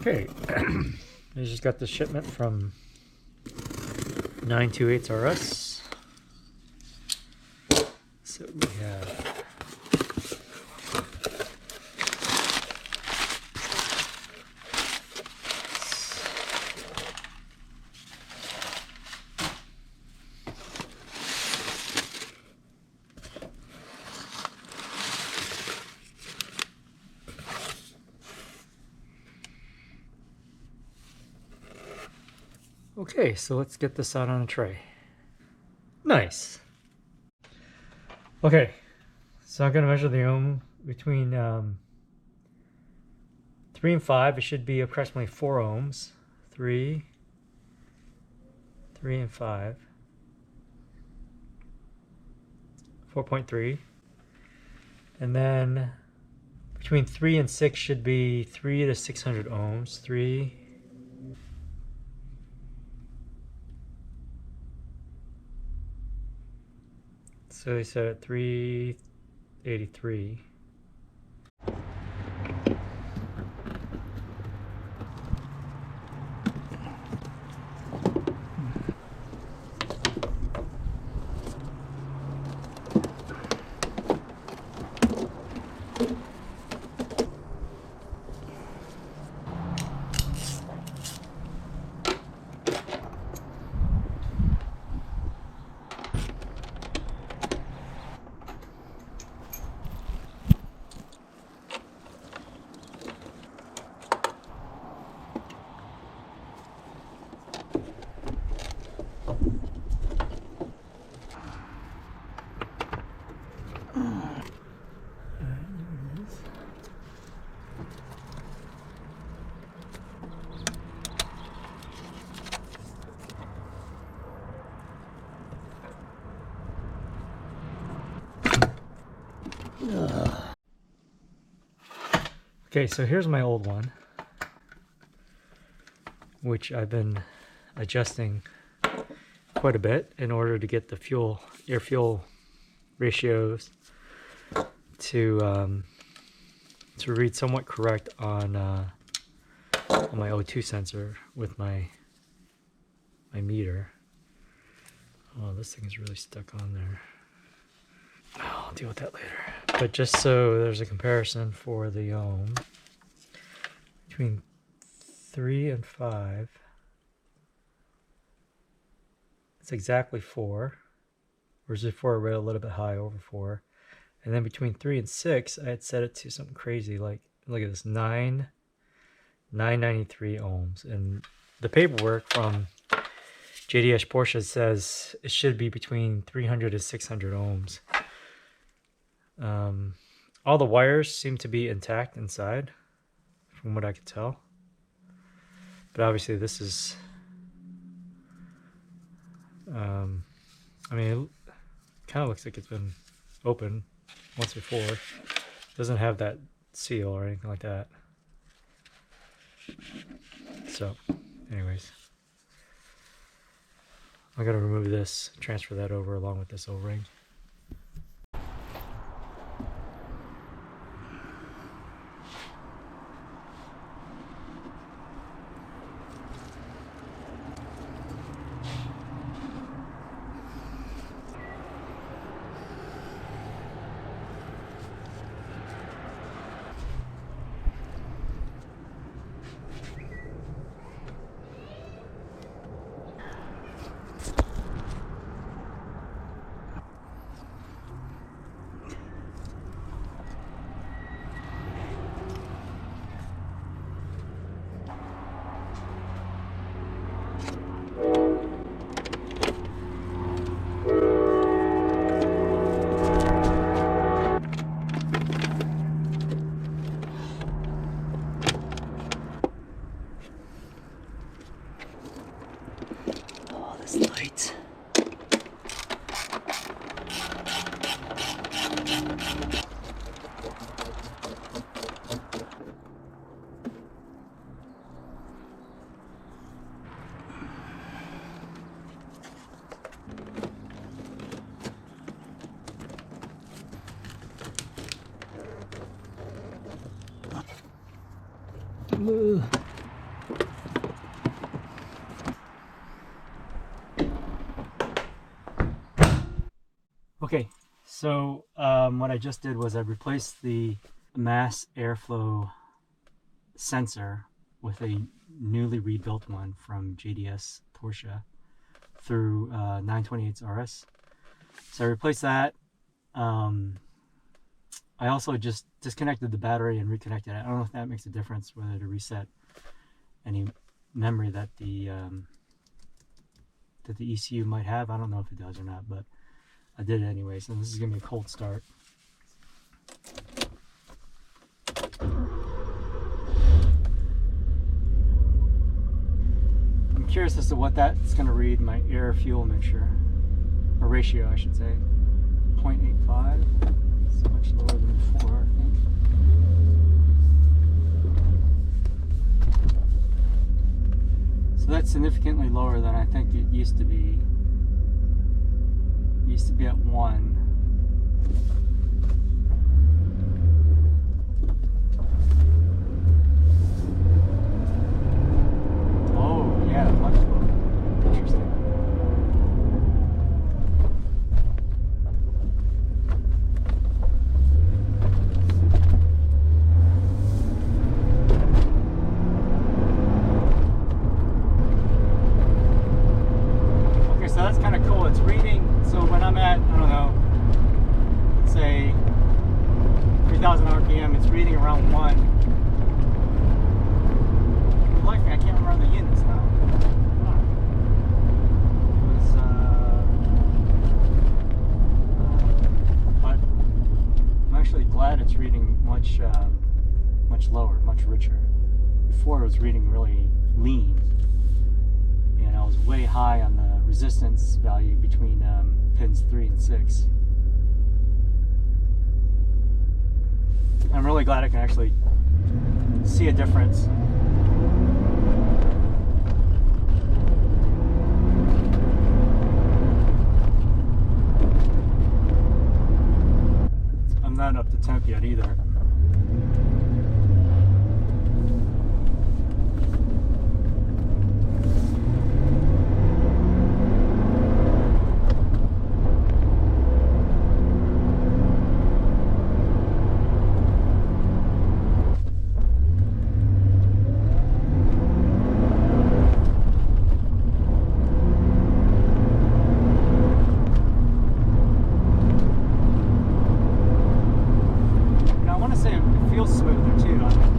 Okay, I just got the shipment from 928 RS. So we have okay, so let's get this out on a tray. Nice. Okay, so I'm going to measure the ohm between 3 and 5. It should be approximately 4 ohms. 3 and 5. 4.3. And then between 3 and 6 should be 3 to 600 ohms. 3. So they said at 383. Okay, so here's my old one, which I've been adjusting quite a bit in order to get the air fuel ratios to read somewhat correct on my O2 sensor with my meter. Oh, this thing is really stuck on there. Oh, I'll deal with that later. But just so there's a comparison for the ohm between 3 and 5, it's exactly 4. Whereas before I read a little bit high, over 4. And then between 3 and 6, I had set it to something crazy like, look at this, 993 ohms. And the paperwork from JDSPorsche says it should be between 300 to 600 ohms. All the wires seem to be intact inside, from what I could tell. But obviously this is, I mean, it kind of looks like it's been opened once before. It doesn't have that seal or anything like that. So, anyways, I'm going to remove this, transfer that over along with this O-ring. Light. So what I just did was I replaced the mass airflow sensor with a newly rebuilt one from JDSPorsche through 928's RS. So I replaced that. I also just disconnected the battery and reconnected it. I don't know if that makes a difference, whether to reset any memory that the ECU might have. I don't know if it does or not, but I did it anyways. And this is gonna be a cold start. I'm curious as to what that's gonna read my air fuel mixture, or ratio I should say. 0.85. It's much lower than before, I think. So that's significantly lower than I think it used to be. It used to be at 1. Oh, yeah, much lower. Interesting. So that's kind of cool. It's reading, so when I'm at, I don't know, let's say 3,000 RPM, it's reading around 1. Like me, I can't remember the units now. It was, but I'm actually glad it's reading much lower, much richer. Before it was reading really lean. And I was way high on the resistance value between pins 3 and 6. I'm really glad I can actually see a difference. I'm not up to temp yet either. Feels smoother too.